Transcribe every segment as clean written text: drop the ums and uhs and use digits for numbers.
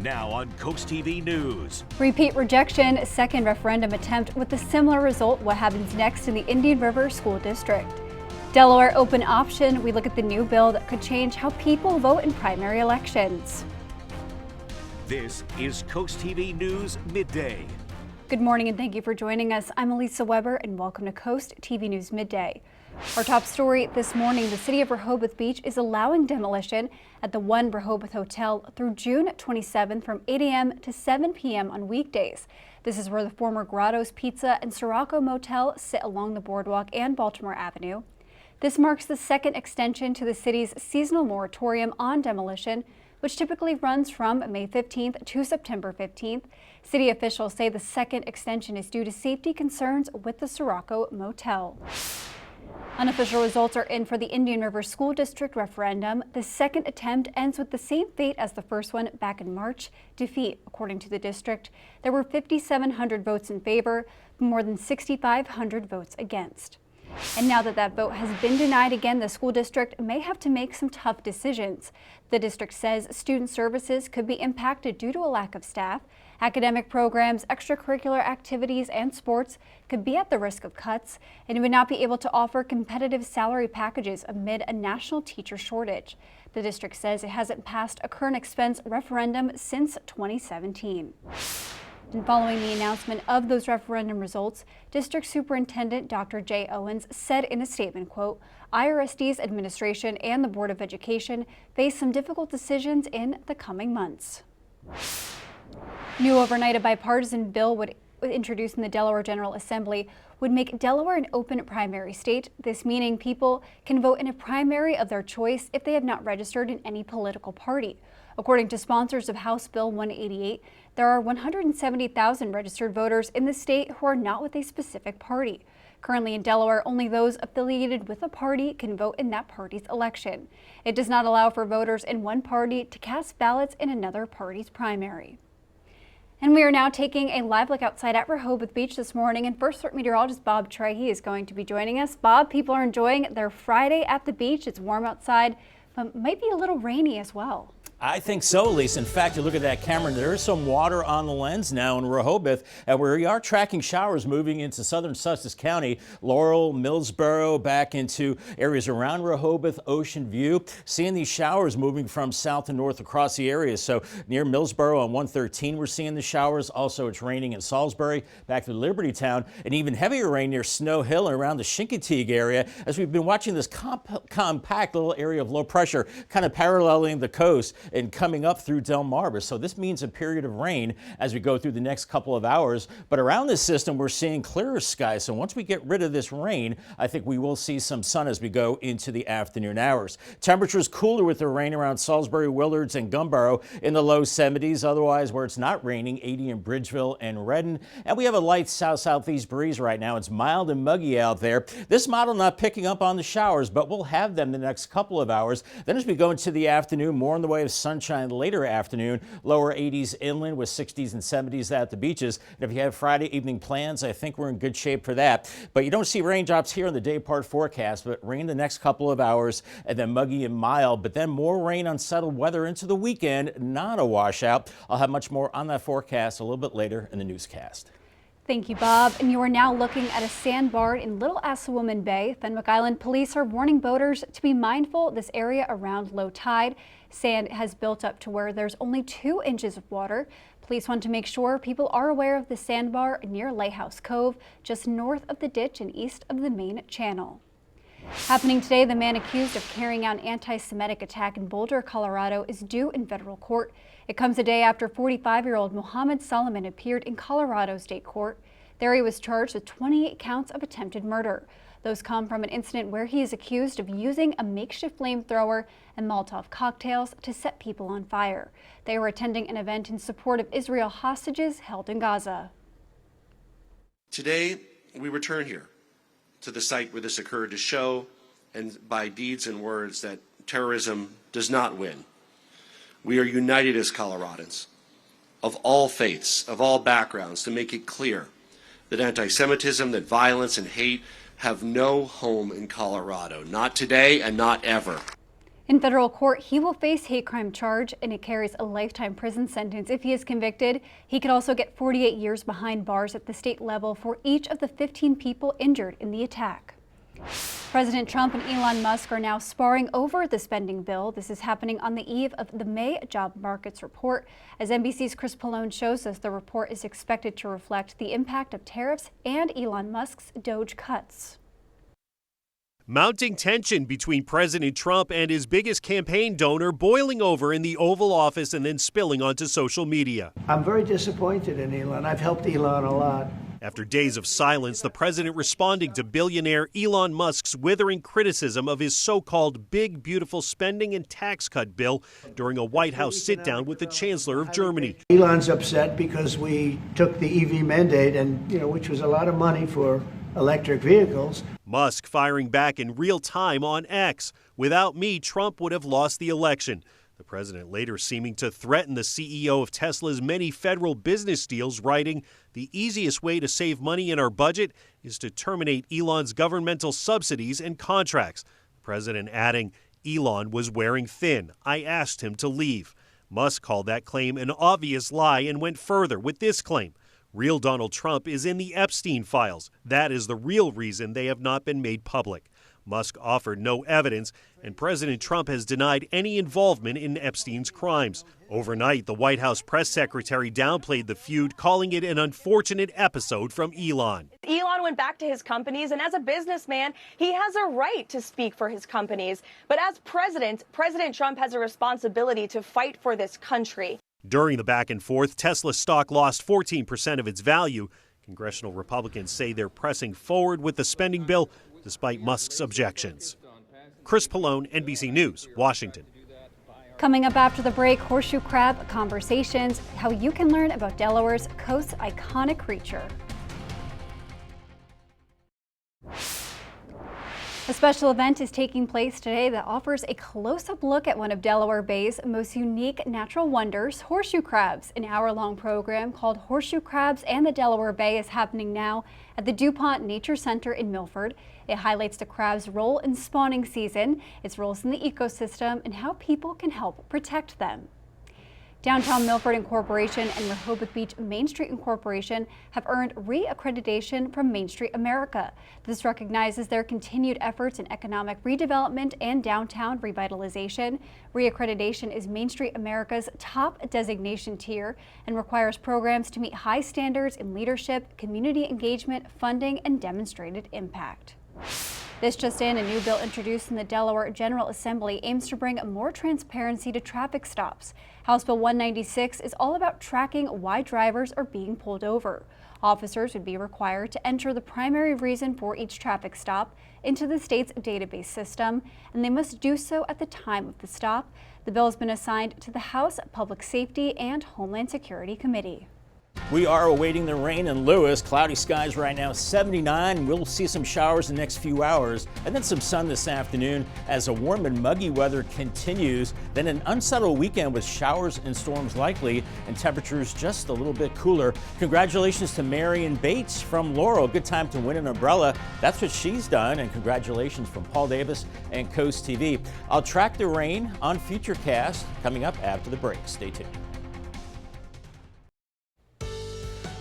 Now on CoastTV News. Repeat rejection, second referendum attempt with a similar result. What happens next in the Indian River School District? Delaware open option. We look at the new bill that could change how people vote in primary elections. This is CoastTV News Midday. Good morning and thank you for joining us. I'm Elisa Weber and welcome to CoastTV News Midday. Our top story this morning, the city of Rehoboth Beach is allowing demolition at the One Rehoboth Hotel through June 27th from 8 a.m. to 7 p.m. on weekdays. This is where the former Grotto's Pizza and Sirocco Motel sit along the boardwalk and Baltimore Avenue. This marks the second extension to the city's seasonal moratorium on demolition, which typically runs from May 15th to September 15th. City officials say the second extension is due to safety concerns with the Sirocco Motel. Unofficial results are in for the Indian River School District referendum. The second attempt ends with the same fate as the first one back in March: defeat. According to the district, there were 5,700 votes in favor, but more than 6,500 votes against. And now that that vote has been denied again, the school district may have to make some tough decisions. The district says student services could be impacted due to a lack of staff. Academic programs, extracurricular activities, and sports could be at the risk of cuts, and it would not be able to offer competitive salary packages amid a national teacher shortage. The district says it hasn't passed a current expense referendum since 2017. And following the announcement of those referendum results, District Superintendent Dr. Jay Owens said in a statement, quote, IRSD's administration and the Board of Education face some difficult decisions in the coming months. New overnight, a bipartisan bill would introduced in the Delaware General Assembly would make Delaware an open primary state. This meaning people can vote in a primary of their choice if they have not registered in any political party. According to sponsors of House Bill 188, there are 170,000 registered voters in the state who are not with a specific party. Currently in Delaware, only those affiliated with a party can vote in that party's election. It does not allow for voters in one party to cast ballots in another party's primary. And we are now taking a live look outside at Rehoboth Beach this morning, and first alert meteorologist Bob Trahey is going to be joining us. Bob, people are enjoying their Friday at the beach. It's warm outside, but might be a little rainy as well. I think so, Lisa. In fact, you look at that camera, there is some water on the lens now in Rehoboth, and we are tracking showers moving into southern Sussex County, Laurel, Millsboro, back into areas around Rehoboth, Ocean View. Seeing these showers moving from south to north across the area. So near Millsboro on 113, we're seeing the showers. Also, it's raining in Salisbury, back to Liberty Town, and even heavier rain near Snow Hill and around the Chincoteague area, as we've been watching this compact little area of low pressure kind of paralleling the coast and coming up through Delmarva. So this means a period of rain as we go through the next couple of hours. But around this system, we're seeing clearer skies. So once we get rid of this rain, I think we will see some sun as we go into the afternoon hours. Temperatures cooler with the rain around Salisbury, Willards, and Gumboro in the low 70s. Otherwise, where it's not raining, 80 in Bridgeville and Redden. And we have a light south-southeast breeze right now. It's mild and muggy out there. This model not picking up on the showers, but we'll have them the next couple of hours. Then as we go into the afternoon, more in the way of sunshine later afternoon, lower 80s inland with 60s and 70s at the beaches. And if you have Friday evening plans, I think we're in good shape for that. But you don't see raindrops here in the day part forecast, but rain the next couple of hours and then muggy and mild, but then more rain, unsettled weather into the weekend, not a washout. I'll have much more on that forecast a little bit later in the newscast. Thank you, Bob. And you are now looking at a sandbar in Little Assawoman Bay. Fenwick Island police are warning boaters to be mindful this area around low tide. Sand has built up to where there's only 2 inches of water. Police want to make sure people are aware of the sandbar near Lighthouse Cove, just north of the ditch and east of the main channel. Happening today, the man accused of carrying out an anti-Semitic attack in Boulder, Colorado is due in federal court. It comes a day after 45-year-old Mohammed Solomon appeared in Colorado State Court. There he was charged with 28 counts of attempted murder. Those come from an incident where he is accused of using a makeshift flamethrower and Molotov cocktails to set people on fire. They were attending an event in support of Israel hostages held in Gaza. Today, we return here to the site where this occurred to show, and by deeds and words, that terrorism does not win. We are united as Coloradans, of all faiths, of all backgrounds, to make it clear that anti-Semitism, that violence and hate have no home in Colorado, not today and not ever. In federal court, he will face hate crime charge and it carries a lifetime prison sentence if he is convicted. He could also get 48 years behind bars at the state level for each of the 15 people injured in the attack. President Trump and Elon Musk are now sparring over the spending bill. This is happening on the eve of the May job markets report. As NBC's Chris Pallone shows us, the report is expected to reflect the impact of tariffs and Elon Musk's DOGE cuts. Mounting tension between President Trump and his biggest campaign donor boiling over in the Oval Office and then spilling onto social media. I'm very disappointed in Elon. I've helped Elon a lot. After days of silence, the president responding to billionaire Elon Musk's withering criticism of his so-called big, beautiful spending and tax cut bill during a White House sit-down with the Chancellor of Germany. Elon's upset because we took the EV mandate, and which was a lot of money for electric vehicles. Musk firing back in real time on X. Without me, Trump would have lost the election. The president later seeming to threaten the CEO of Tesla's many federal business deals, writing, "The easiest way to save money in our budget is to terminate Elon's governmental subsidies and contracts." The president adding, "Elon was wearing thin. I asked him to leave." Musk called that claim an obvious lie and went further with this claim. Real Donald Trump is in the Epstein files. That is the real reason they have not been made public. Musk offered no evidence, and President Trump has denied any involvement in Epstein's crimes. Overnight, the White House press secretary downplayed the feud, calling it an unfortunate episode from Elon. Elon went back to his companies, and as a businessman, he has a right to speak for his companies. But as president, President Trump has a responsibility to fight for this country. During the back and forth, Tesla stock lost 14% of its value. Congressional Republicans say they're pressing forward with the spending bill despite Musk's objections. Chris Pallone, NBC News, Washington. Coming up after the break, horseshoe crab conversations, how you can learn about Delaware's coast's iconic creature. A special event is taking place today that offers a close-up look at one of Delaware Bay's most unique natural wonders, horseshoe crabs. An hour-long program called Horseshoe Crabs and the Delaware Bay is happening now at the DuPont Nature Center in Milford. It highlights the crab's role in spawning season, its roles in the ecosystem, and how people can help protect them. Downtown Milford Incorporation and Rehoboth Beach Main Street Incorporation have earned re-accreditation from Main Street America. This recognizes their continued efforts in economic redevelopment and downtown revitalization. Re-accreditation is Main Street America's top designation tier and requires programs to meet high standards in leadership, community engagement, funding, and demonstrated impact. This just in, a new bill introduced in the Delaware General Assembly aims to bring more transparency to traffic stops. House Bill 196 is all about tracking why drivers are being pulled over. Officers would be required to enter the primary reason for each traffic stop into the state's database system, and they must do so at the time of the stop. The bill has been assigned to the House Public Safety and Homeland Security Committee. We are awaiting the rain in Lewis. Cloudy skies right now, 79. We'll see some showers in the next few hours and then some sun this afternoon as a warm and muggy weather continues. Then an unsettled weekend with showers and storms likely and temperatures just a little bit cooler. Congratulations to Marion Bates from Laurel. Good time to win an umbrella. That's what she's done. And congratulations from Paul Davis and Coast TV. I'll track the rain on Futurecast coming up after the break. Stay tuned.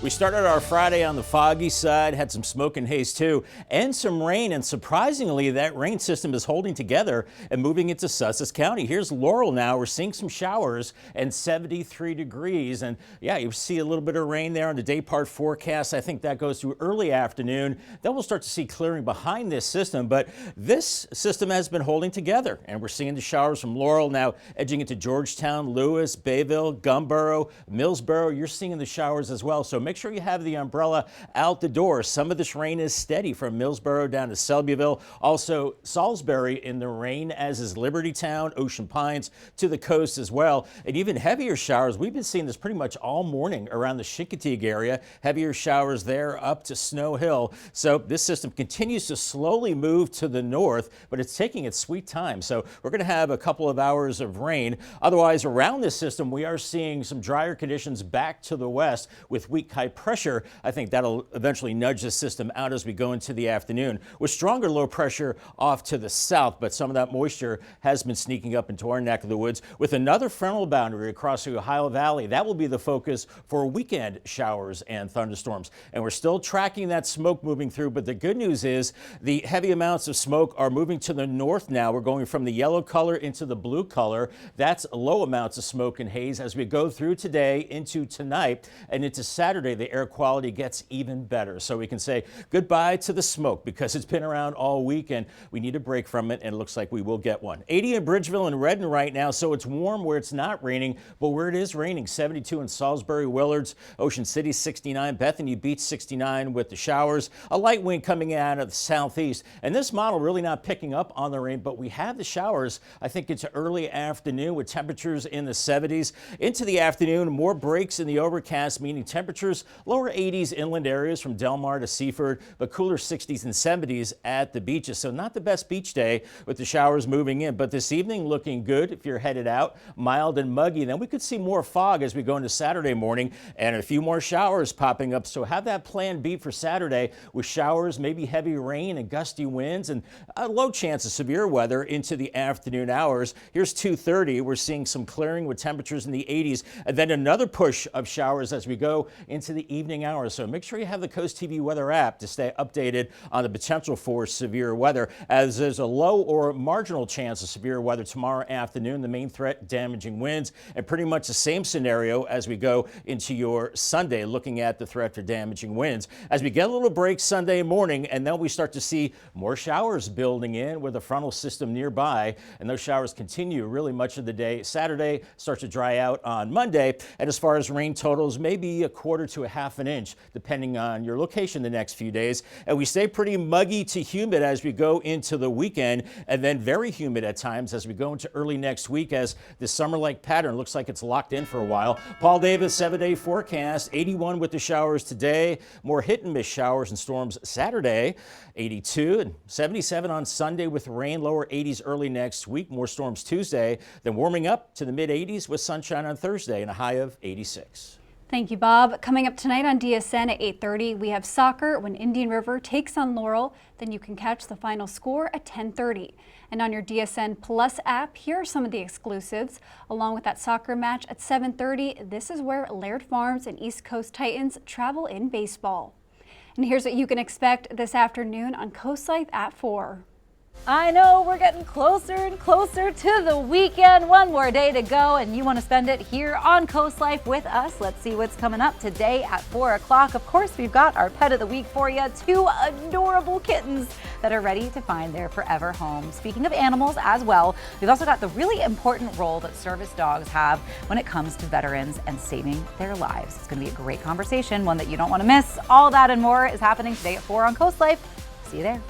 We started our Friday on the foggy side, had some smoke and haze too, and some rain, and surprisingly that rain system is holding together and moving into Sussex County. Here's Laurel now. We're seeing some showers and 73 degrees, and yeah, you see a little bit of rain there on the day part forecast. I think that goes through early afternoon. Then we'll start to see clearing behind this system, but this system has been holding together, and we're seeing the showers from Laurel now edging into Georgetown, Lewis, Bayville, Gumboro, Millsboro. You're seeing the showers as well, so make sure you have the umbrella out the door. Some of this rain is steady from Millsboro down to Selbyville. Also Salisbury in the rain, as is Libertytown, Ocean Pines to the coast as well. And even heavier showers. We've been seeing this pretty much all morning around the Chincoteague area. Heavier showers there up to Snow Hill. So this system continues to slowly move to the north, but it's taking its sweet time. So we're going to have a couple of hours of rain. Otherwise, around this system, we are seeing some drier conditions back to the west with weak high pressure, I think that'll eventually nudge the system out as we go into the afternoon, with stronger low pressure off to the south. But some of that moisture has been sneaking up into our neck of the woods with another frontal boundary across the Ohio Valley. That will be the focus for weekend showers and thunderstorms. And we're still tracking that smoke moving through. But the good news is the heavy amounts of smoke are moving to the north now. We're going from the yellow color into the blue color. That's low amounts of smoke and haze. As we go through today into tonight and into Saturday, the air quality gets even better. So we can say goodbye to the smoke because it's been around all week and we need a break from it, and it looks like we will get one. 80 in Bridgeville and Redden right now, so it's warm where it's not raining, but where it is raining, 72 in Salisbury, Willards, Ocean City 69, Bethany Beach 69 with the showers. A light wind coming out of the southeast, and this model really not picking up on the rain, but we have the showers, I think, into early afternoon with temperatures in the 70s. Into the afternoon, more breaks in the overcast, meaning temperatures lower 80s inland areas from Del Mar to Seaford, but cooler 60s and 70s at the beaches. So not the best beach day with the showers moving in, but this evening looking good if you're headed out, mild and muggy. Then we could see more fog as we go into Saturday morning and a few more showers popping up. So have that plan B for Saturday with showers, maybe heavy rain and gusty winds and a low chance of severe weather into the afternoon hours. Here's 2:30. We're seeing some clearing with temperatures in the 80s and then another push of showers as we go into the evening hours. So make sure you have the Coast TV weather app to stay updated on the potential for severe weather, as there's a low or marginal chance of severe weather tomorrow afternoon. The main threat, damaging winds, and pretty much the same scenario as we go into your Sunday, looking at the threat for damaging winds. As we get a little break Sunday morning, and then we start to see more showers building in with a frontal system nearby, and those showers continue really much of the day. Saturday starts to dry out on Monday, and as far as rain totals, maybe a quarter to a half an inch, depending on your location the next few days. And we stay pretty muggy to humid as we go into the weekend, and then very humid at times as we go into early next week, as this summer-like pattern looks like it's locked in for a while. Paul Davis 7-day forecast, 81 with the showers today, more hit and miss showers and storms Saturday, 82 and 77 on Sunday with rain, lower 80s early next week, more storms Tuesday, then warming up to the mid 80s with sunshine on Thursday and a high of 86. Thank you, Bob. Coming up tonight on DSN at 8:30, we have soccer when Indian River takes on Laurel. Then you can catch the final score at 10:30. And on your DSN Plus app, here are some of the exclusives. Along with that soccer match at 7:30, this is where Laird Farms and East Coast Titans travel in baseball. And here's what you can expect this afternoon on Coast Life at 4. I know we're getting closer and closer to the weekend. One more day to go, and you want to spend it here on Coast Life with us. Let's see what's coming up today at 4 o'clock. Of course, we've got our pet of the week for you, 2 adorable kittens that are ready to find their forever home. Speaking of animals as well, we've also got the really important role that service dogs have when it comes to veterans and saving their lives. It's going to be a great conversation, one that you don't want to miss. All that and more is happening today at 4 on Coast Life. See you there.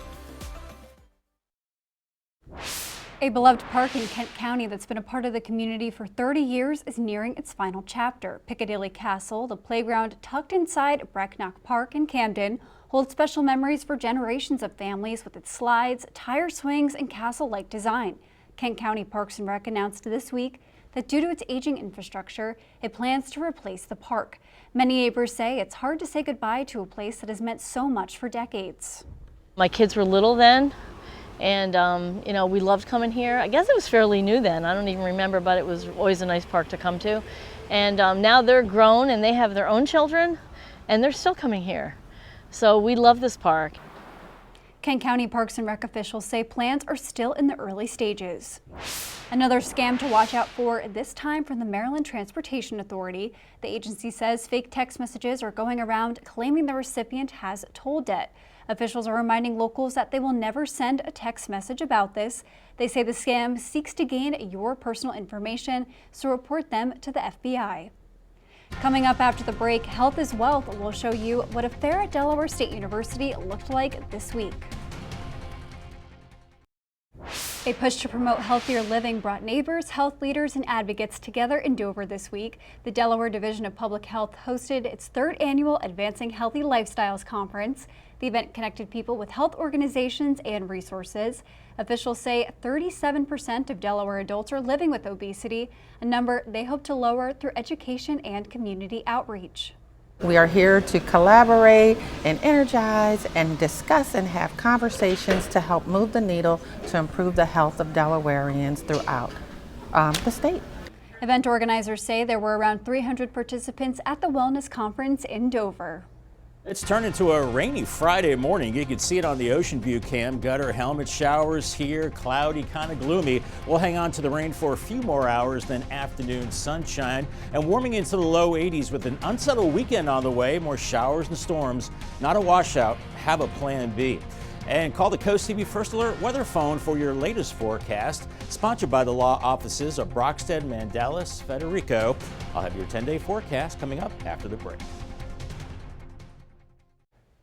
A beloved park in Kent County that's been a part of the community for 30 years is nearing its final chapter. Piccadilly Castle, the playground tucked inside Brecknock Park in Camden, holds special memories for generations of families with its slides, tire swings, and castle-like design. Kent County Parks and Rec announced this week that due to its aging infrastructure, it plans to replace the park. Many neighbors say it's hard to say goodbye to a place that has meant so much for decades. My kids were little then. And, you know, we loved coming here. I guess it was fairly new then. I don't even remember, but it was always a nice park to come to. And now they're grown and they have their own children and they're still coming here. So we love this park. Kent County Parks and Rec officials say plans are still in the early stages. Another scam to watch out for, this time from the Maryland Transportation Authority. The agency says fake text messages are going around claiming the recipient has toll debt. Officials are reminding locals that they will never send a text message about this. They say the scam seeks to gain your personal information, so report them to the FBI. Coming up after the break, Health is Wealth will show you what a fair at Delaware State University looked like this week. A push to promote healthier living brought neighbors, health leaders, and advocates together in Dover this week. The Delaware Division of Public Health hosted its 3rd annual Advancing Healthy Lifestyles Conference. The event connected people with health organizations and resources. Officials say 37% of Delaware adults are living with obesity, a number they hope to lower through education and community outreach. We are here to collaborate and energize and discuss and have conversations to help move the needle to improve the health of Delawareans throughout the state. Event organizers say there were around 300 participants at the wellness conference in Dover. It's turned into a rainy Friday morning. You can see it on the Ocean View cam. Gutter helmet showers here, cloudy, kind of gloomy. We'll hang on to the rain for a few more hours, then afternoon sunshine and warming into the low 80s with an unsettled weekend on the way. More showers and storms. Not a washout. Have a plan B. And call the Coast TV First Alert weather phone for your latest forecast. Sponsored by the law offices of Brockstead, Mandalis, Federico. I'll have your 10-day forecast coming up after the break.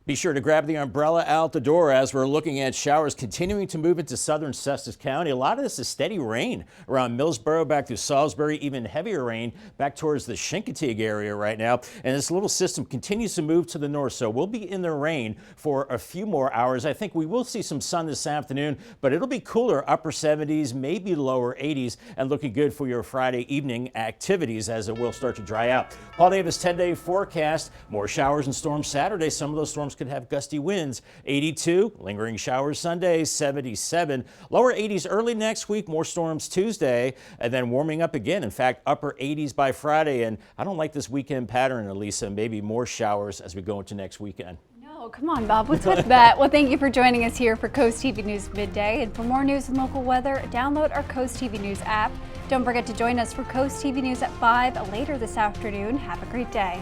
Be sure to grab the umbrella out the door as we're looking at showers continuing to move into southern Sussex County. A lot of this is steady rain around Millsboro back to Salisbury, even heavier rain back towards the Chincoteague area right now. And this little system continues to move to the north, so we'll be in the rain for a few more hours. I think we will see some sun this afternoon, but it'll be cooler, upper 70s, maybe lower 80s, and looking good for your Friday evening activities as it will start to dry out. Paul Davis 10-day forecast. More showers and storms Saturday. Some of those storms could have gusty winds. 82, lingering showers Sunday, 77. Lower 80s early next week, more storms Tuesday, and then warming up again. In fact, upper 80s by Friday. And I don't like this weekend pattern, Elisa. Maybe more showers as we go into next weekend. No, come on, Bob. What's with that? Well, thank you for joining us here for Coast TV News Midday. And for more news and local weather, download our Coast TV News app. Don't forget to join us for Coast TV News at 5 later this afternoon. Have a great day.